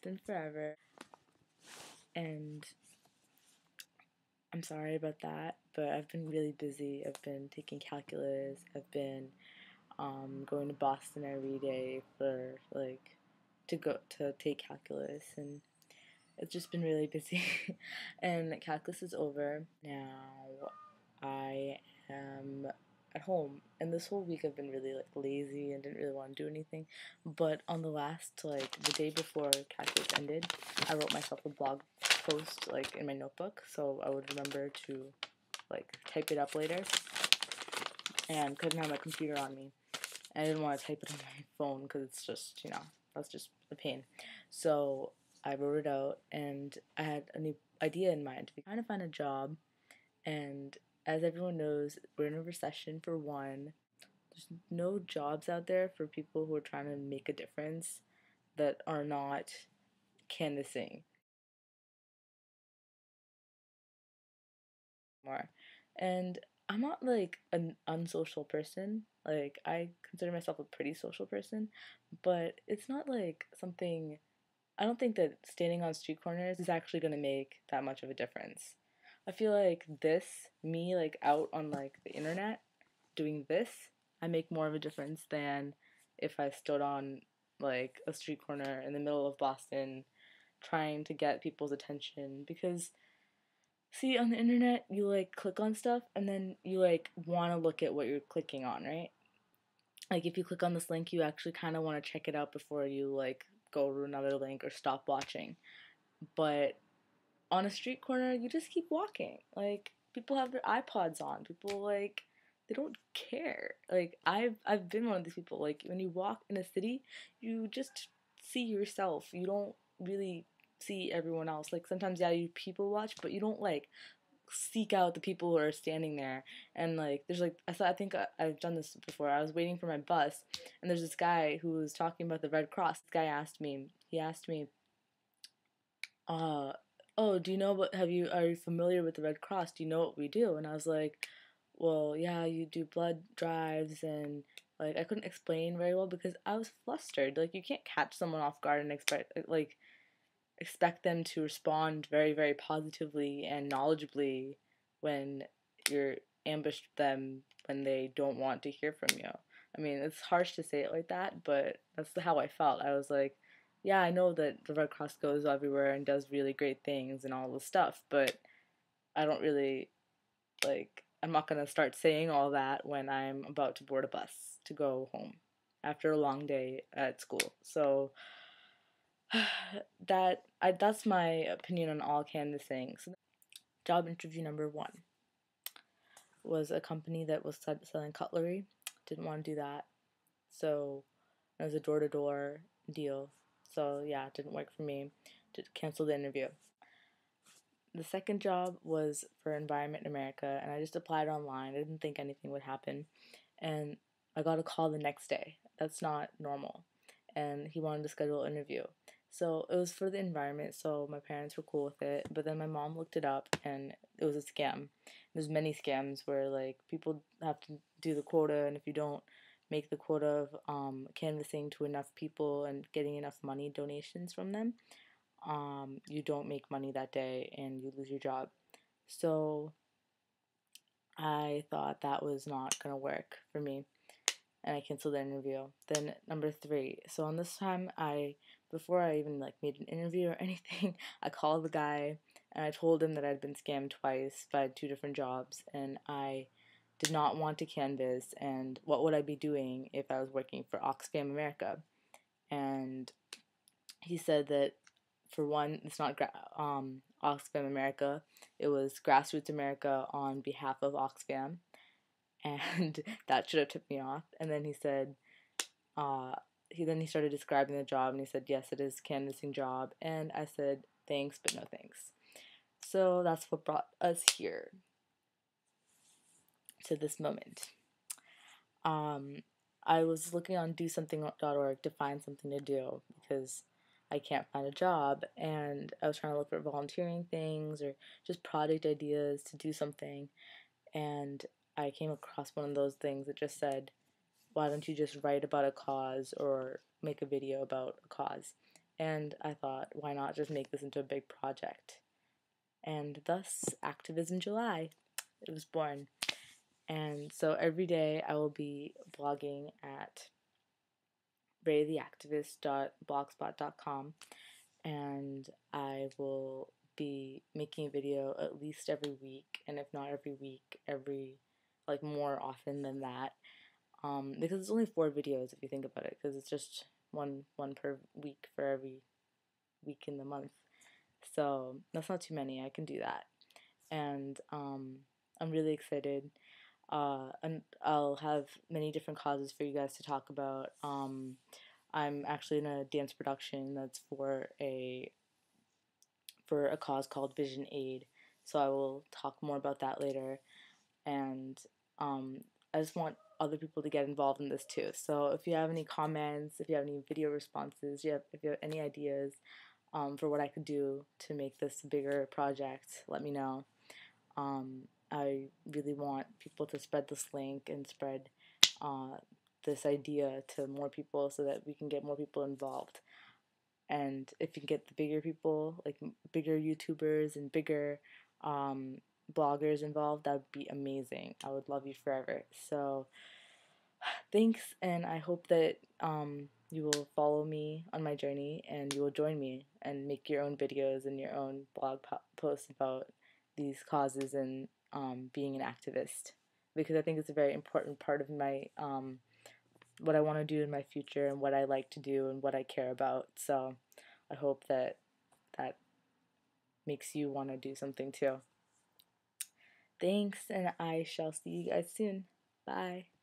been forever, and I'm sorry about that, but I've been really busy. I've been taking calculus. I've been going to Boston every day for to take calculus, and it's just been really busy. And calculus is over now. I am at home, and this whole week I've been really lazy and didn't really want to do anything. But on the day before calculus ended, I wrote myself a blog post in my notebook, so I would remember to type it up later. And couldn't have my computer on me. I didn't want to type it on my phone because it's just, that's just a pain. So I wrote it out, and I had a new idea in mind. We're trying to find a job, and as everyone knows, we're in a recession for one. There's no jobs out there for people who are trying to make a difference that are not canvassing more. And I'm not an unsocial person. I consider myself a pretty social person, but it's not something. I don't think that standing on street corners is actually going to make that much of a difference. I feel like me out on the internet doing this, I make more of a difference than if I stood on a street corner in the middle of Boston trying to get people's attention. Because see, on the internet you click on stuff and then you want to look at what you're clicking on, right? If you click on this link, you actually kind of want to check it out before you go to another link or stop watching. But on a street corner, you just keep walking. People have their iPods on. People they don't care. I've been one of these people. When you walk in a city, you just see yourself. You don't really see everyone else. Sometimes you people watch, but you don't seek out the people who are standing there. And there's I think I've done this before. I was waiting for my bus, and there's this guy who was talking about the Red Cross. This guy asked me, oh, do you know what, are you familiar with the Red Cross? Do you know what we do? And I was like, well, yeah, you do blood drives. And I couldn't explain very well because I was flustered. You can't catch someone off guard and expect them to respond very, very positively and knowledgeably when you're ambushed them when they don't want to hear from you. I mean, it's harsh to say it like that, but that's how I felt. I was like, yeah, I know that the Red Cross goes everywhere and does really great things and all this stuff, but I don't really, I'm not going to start saying all that when I'm about to board a bus to go home after a long day at school. So that's my opinion on all canvassing. So, job interview number 1 was a company that was selling cutlery. Didn't want to do that, so it was a door-to-door deal. So yeah, it didn't work for me. Did cancel the interview. The second job was for Environment America, and I just applied online. I didn't think anything would happen, and I got a call the next day. That's not normal, and he wanted to schedule an interview. So it was for the environment, so my parents were cool with it. But then my mom looked it up, and it was a scam. There's many scams where people have to do the quota, and if you don't make the quota of canvassing to enough people and getting enough money donations from them, you don't make money that day and you lose your job. So I thought that was not gonna work for me, and I canceled the interview. Then number 3. So on this time, before I even made an interview or anything, I called the guy and I told him that I'd been scammed twice by 2 different jobs, and I did not want to canvass, and what would I be doing if I was working for Oxfam America. And he said that, for one, it's not Oxfam America, it was Grassroots America on behalf of Oxfam, and that should have tipped me off. And then he said, he started describing the job, and he said, yes, it is a canvassing job, and I said, thanks, but no thanks. So that's what brought us here to this moment. I was looking on DoSomething.org to find something to do because I can't find a job, and I was trying to look for volunteering things or just project ideas to do something, and I came across one of those things that just said, why don't you just write about a cause or make a video about a cause? and I thought, why not just make this into a big project? And thus, Activism July, it was born. And so every day I will be blogging at reytheactivist.blogspot.com, and I will be making a video at least every week, and if not every week, every like more often than that, because it's only 4 videos if you think about it, because it's just one per week for every week in the month. So that's not too many. I can do that, and I'm really excited. And I'll have many different causes for you guys to talk about. I'm actually in a dance production that's for a cause called Vision Aid, so I will talk more about that later. And I just want other people to get involved in this too. So if you have any comments, if you have any video responses, if you have any ideas for what I could do to make this a bigger project, let me know. I really want people to spread this link and spread this idea to more people so that we can get more people involved. And if you can get the bigger people, like bigger YouTubers and bigger bloggers involved, that would be amazing. I would love you forever. So thanks, and I hope that you will follow me on my journey and you will join me and make your own videos and your own blog posts about these causes and being an activist, because I think it's a very important part of my what I want to do in my future and what I like to do and what I care about. So I hope that that makes you want to do something too. Thanks, and I shall see you guys soon. Bye.